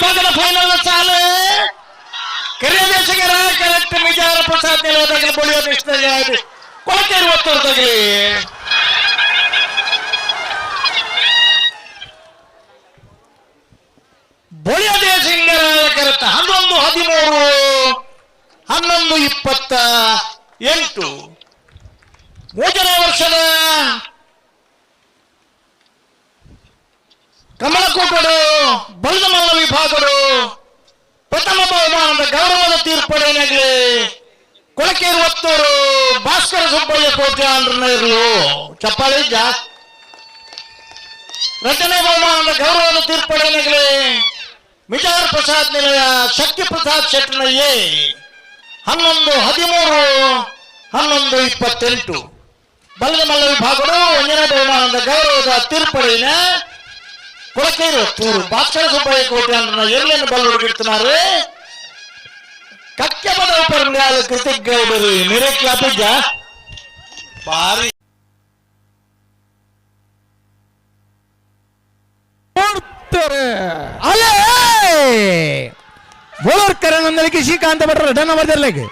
ವಿಭಾಗದ ಫೈನಲ್ ಸಾಲು ಕೆರೆ ದೇಶಗರ ಕರೆಕ್ಟ್ ಮಿಜಾರ ಪ್ರಸಾದ್ ನಿಲುವುದಾಗಲಿ ಬಳಿಯೋ ದೇಶದಲ್ಲಿ ಕೊಳಕೆ 20 ತಗಲಿ ಬಳಿಯೋ ದೇಶಿಂಗರ ಕರೆಕ್ಟ್ 11-13 11-28 ಮೂರನೇ ವರ್ಷದ ಕಮಲಕೂಟರು ಬಲದಮಲ್ಲ ವಿಭಾಗರು ಪ್ರಥಮ ಬಹುಮಾನದ ಗೌರವದ ತೀರ್ಪಡೆಯಾಗಲಿ ಕೊಳಕೆ 20 ಭಾಸ್ಕರ ಸುಬ್ಬಯ್ಯ ಕೋಟ್ಯಾನ್ರು ಚಪ್ಪಾಳಿ ರಚನೆ ಬಹುಮಾನದ ಗೌರವದ ತೀರ್ಪಡೆಯಾಗಲಿ ಮಿಜಾರ್ ಪ್ರಸಾದ್ ನಿಲಯ ಶಕ್ತಿ ಪ್ರಸಾದ್ ಶೆಟ್ಟನಯ್ಯೇ 11-13 11-28 ಬಲದಮಲ್ಲ ವಿಭಾಗರು ಒಂದನೇ ಬಹುಮಾನದ ಗೌರವದ ತೀರ್ಪಡೆಯ ಕೊಳಕೆ 20 ಭಾಸ್ಕರ ಸುಬ್ಬಯ್ಯ ಕೋಟ್ಯಾನ್ರ ಎಲ್ಲಿಯನ್ನು ಬಲ್ಲುಡುಗಿಡ್ತಾರೆ ಕಕ್ಕೆ ಪದ ಉಪರ್ಯಾಲ ಕೃತಿಕ್ ಗೌಡರು ಮೇರೆ ಕ್ಲಾಪಿದ್ದ ಭಾರಿ ಅಲೇ ಬೋಲರ್ಕರೆ ನಂದಲಿಕ್ಕೆ ಶ್ರೀಕಾಂತ ಭಟ್ರ ಡನ್ ಅವರ್ದಲ್ಲಿಗೆ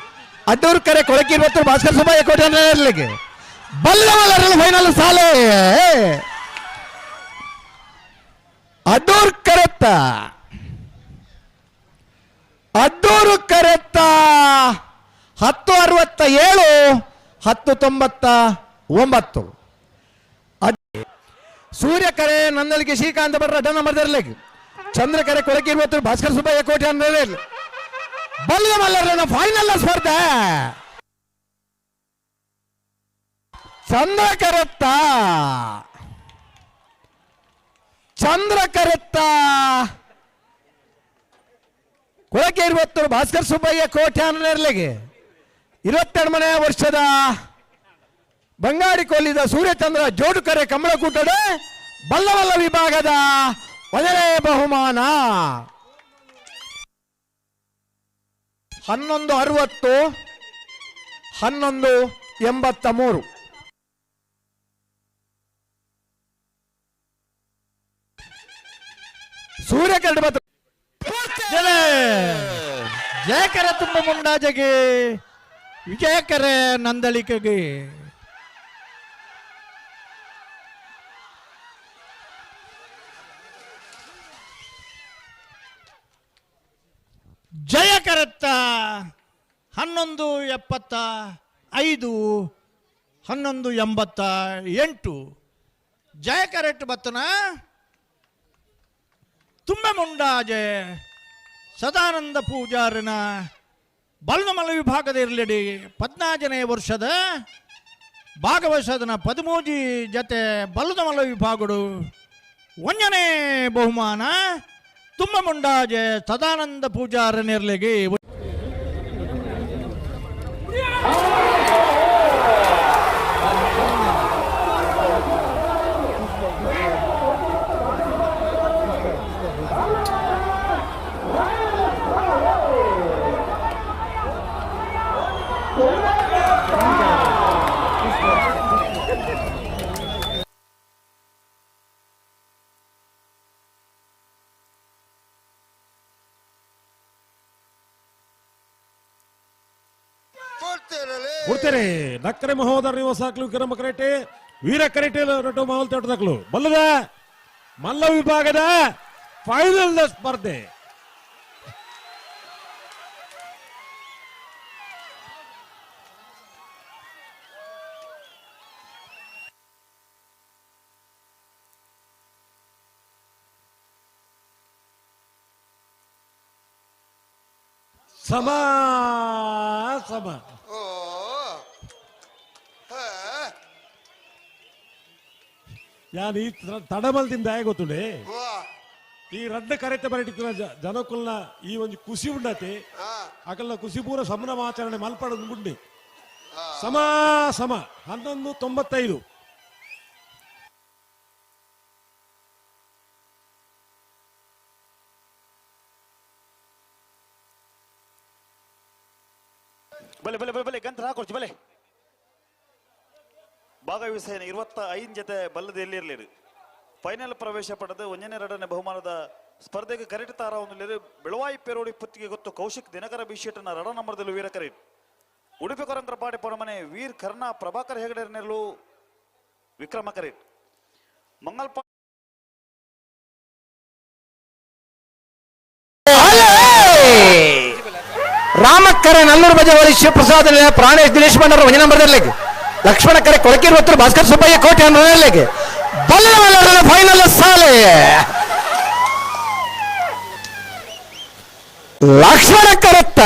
ಅಡ್ಡೂರ್ಕರೆ ಕೊಳಕೆ 20 ಭಾಸ್ಕರ ಸುಬ್ಬಯ್ಯ ಕೋಟ್ಯಾನ್ರಲ್ಲಿಗೆ ಬಲ್ಲವಲ್ಲರಲ್ಲಿ ಫೈನಲ್ ಸಾಲೆ ಅಡ್ಡೂರು ಕರೆತ್ತ 1067 1099 ಸೂರ್ಯಕರೆ ನಂದಲಿಗೆ ಶ್ರೀಕಾಂತ ಭಟ್ರ ಡನ್ ನಂಬರ್ದಲ್ಲಿ ಚಂದ್ರಕರೆ ಕೊಳಕೆ 20 ಭಾಸ್ಕರ ಸುಬ್ಬಯ್ಯ ಕೋಟ್ಯಾನ್ರಲ್ಲಿ ಬಲ್ಲವಲ್ಲರನ ಫೈನಲ್ ಸ್ಪರ್ಧೆ ಚಂದ್ರ ಕರೆತ್ತ ಕೊಳಕೆ 20 ಭಾಸ್ಕರ ಸುಬ್ಬಯ್ಯ ಕೋಟ್ಯಾನ್ರಲ್ಲಿಗೆ 22ನೇ ವರ್ಷದ ಬಂಗಾಡಿ ಕೊಲ್ಲಿದ ಸೂರ್ಯಚಂದ್ರ ಜೋಡುಕರೆ ಕಮಲಕೂಟದ ಬಲ್ಲವಲ್ಲ ವಿಭಾಗದ ಮೊದಲನೇ ಬಹುಮಾನ 11-60 11-83 ಸೂರ್ಯಕರಡು ಬತ್ತ ಜಯಕರ ತುಂಬ ಮುಂಡಾಜೆಗೆ ವಿಜಯಕರ ನಂದಳಿಕೆಗೆ ಜಯಕರತ್ತ 11-75 11-88 ಜಯಕರೆಟ್ ಬತ್ತನ ತುಂಬ ಮುಂಡಾಜೆ ಸದಾನಂದ ಪೂಜಾರನ ಬಲದಮಲ್ಲ ವಿಭಾಗದ ಇರಲಿಡಿ 14ನೇ ವರ್ಷದ ಭಾಗವಹಿಸದನ 13 ಜತೆ ಬಲದಮಲ್ಲ ವಿಭಾಗಗಳು 1ನೇ ಬಹುಮಾನ ತುಂಬ ಮುಂಡಾಜೆ ಸದಾನಂದ ಪೂಜಾರನಿರ್ಲಿಗೆ ಕೊಡ್ತೇನೆ ನಕ್ಕರೆ ಮಹೋದರ ನಿವಾಸಾಕ್ಲು ಕಿರಮ ಕರೆಟೆ ವೀರ ಕರೆಟೆ ರೊಟ್ಟು ಮಾವಲ್ ತೋಟದಾಕ್ಲು ಬಲ್ಲದ ಮಲ್ಲ ವಿಭಾಗದ ಫೈನಲ್ ಸ್ಪರ್ಧೆ ಸಮ ಸಮ ಯಾನ್ ಈ ತಡಮಲ್ದಿಂದ ಗೊತ್ತುಂಡೆ ಈ ರಡ್ಡ ಕರೆತ ಬರಟಿನ ಜನಕ್ಕಲ್ನ ಈ ಒಂದು ಖುಷಿ ಉಂಡತೆ ಅಕಲ್ನ ಖುಷಿ ಪೂರ ಸಮನಮಾಚರಣೆ ಮಲ್ಪಡ ಗುಂಡಿ ಸಮ ಸಮ 11-95 ಬಲೆ ಬಲೆ ಬಲೆ ಬಲೆ ಗಂಧ ಹಾಕೊಡ್ಚು ಬಲೆ ಭಾಗವಹಿಸಿನ 25 ಜತೆ ಬಲ್ಲದ ಎಲ್ಲಿರಲಿರು ಫೈನಲ್ ಪ್ರವೇಶ ಪಡೆದು 1ನೇ 2ನೇ ಬಹುಮಾನದ ಸ್ಪರ್ಧೆಗೆ ಕರೆಟ್ ತಾರ ಒಂದು ಬೆಳವಾಯಿ ಪೇರೋಡಿ ಪುತ್ತಿಗೆ ಗೊತ್ತು ಕೌಶಿಕ್ ದಿನಕರ ಬಿಶೆಟ್ನ ರಡ ನಂಬರ್ದಲ್ಲೂ ವೀರ ಕರೆಟ್ ಉಡುಪಿ ಕೊರಂತರ ಪಾಡಿ ಪೊರಮನೆ ವೀರ್ ಕರ್ಣ ಪ್ರಭಾಕರ್ ಹೆಗಡೆ ನೆರಳು ವಿಕ್ರಮ ಕರೆಟ್ ಮಂಗಲ್ಪಾ ರಾಮಕ್ಕರೆ ನಲ್ಲೂರು ಬಜೆವಾಡಿ ಶಿವಪ್ರಸಾದ್ ಪ್ರಾಣೇಶ್ ದಿನೇಶ್ ಬಂಡರ ಒಂಜ ನಂಬರ್ದಲ್ಲಿ ಲಕ್ಷ್ಮಣ ಕರೆ ಕೊಳಕಿರುವತ್ತರು ಭಾಸ್ಕರ್ ಸುಬ್ಬಯ್ಯ ಕೋಟೆ ಅನ್ನೋದಲ್ಲಿಗೆ ಬಲ್ಲ ಫೈನಲ್ ಸಾಲೆ ಲಕ್ಷ್ಮಣ ಕರೆತ್ತ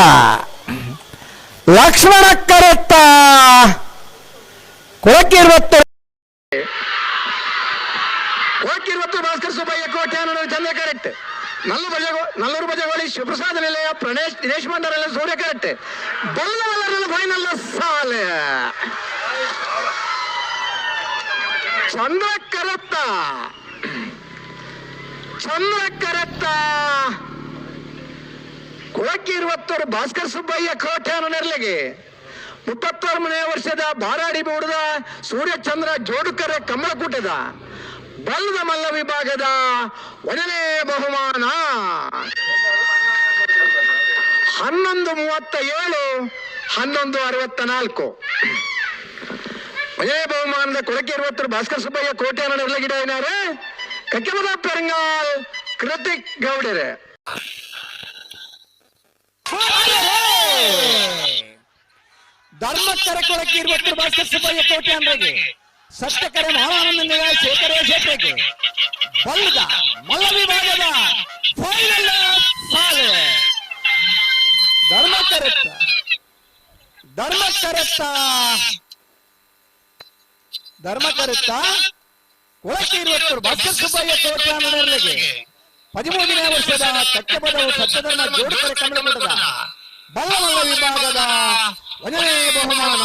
ಕೊಳಕಿರುವತ್ತರು ಭಾಸ್ಕರ್ ಸುಬ್ಬಯ್ಯ ಕೋಟೆ ಅನ್ನೋದು ಚಂದ್ರ ಕರೆಕ್ಟ್ ನಲ್ಲೂರು ಬಜೆವಾಡಿ ಶಿವಪ್ರಸಾದ್ ನಿಲಯ ಪ್ರಣೇಶ್ ದಿನೇಶ್ ಮಂಡರ ಸೂರ್ಯ ಕರೆಕ್ಟ್ ಬಲ್ಲ ಫೈನಲ್ ಸಾಲೆ ಚಂದ್ರ ಕರೆತ್ತ ಕೊಳಕಿರುವತ್ತರು ಭಾಸ್ಕರ್ ಸುಬ್ಬಯ್ಯ ಕೋಟೆ ಅನ್ನೋ ನೆರಳಿಗೆ 36ನೇ ವರ್ಷದ ಬಾರಾಡಿ ಬೂಡದ ಸೂರ್ಯಚಂದ್ರ ಜೋಡುಕರೆ ಕಮಲಕೂಟದ ಬಲ್ಲದ ಮಲ್ಲ ವಿಭಾಗದ 1ನೇ ಬಹುಮಾನ 11:37 11:64 1ನೇ ಬಹುಮಾನದ ಕೊಳಕಿರುವತ್ತರು ಭಾಸ್ಕರ್ ಸುಬ್ಬಯ್ಯ ಕೋಟೆ ಅನ್ನೋ ನೆರಳಿಗಿಡ ಏನಾರೆ ಕಕ್ಕೆಮದ ಪೆರಂಗಾಲ್ ಕೃತಿಕ್ ಗೌಡರೆ ಧರ್ಮಕ್ಕರೆ ಕೊಳಕಿರುವತ್ತರು ಭಾಸ್ಕರ್ ಸುಬ್ಬಯ್ಯ ಕೋಟೆ ಅನ್ನೋಗೆ ಸತ್ಯಕರೆ ಮಹಾನಂದ ಶೇಖರ ಶೆಟ್ಟಿಗೆ ಬಲ್ಲದ ಮಲ್ಲ ವಿಭಾಗದ ಫೈನಲ್ ಸಾಲೆ ಧರ್ಮಕರೆತ್ತ ಕೊಳಕಿರುವತ್ತರು ಭಾಸ್ಕರ್ ಸುಬ್ಬಯ್ಯ ಕೋಟೆ ಅನ್ನೋರಿಗೆ 13ನೇ ವರ್ಷದ ಕಚ್ಚಪದವು ಸತ್ಯಧರ್ಮ ಜೋಡುಕರೆ ಕಮಲಕೂಟದ ಬಲ್ಲಮಲ್ಲ ವಿಭಾಗದ 1ನೇ ಬಹುಮಾನ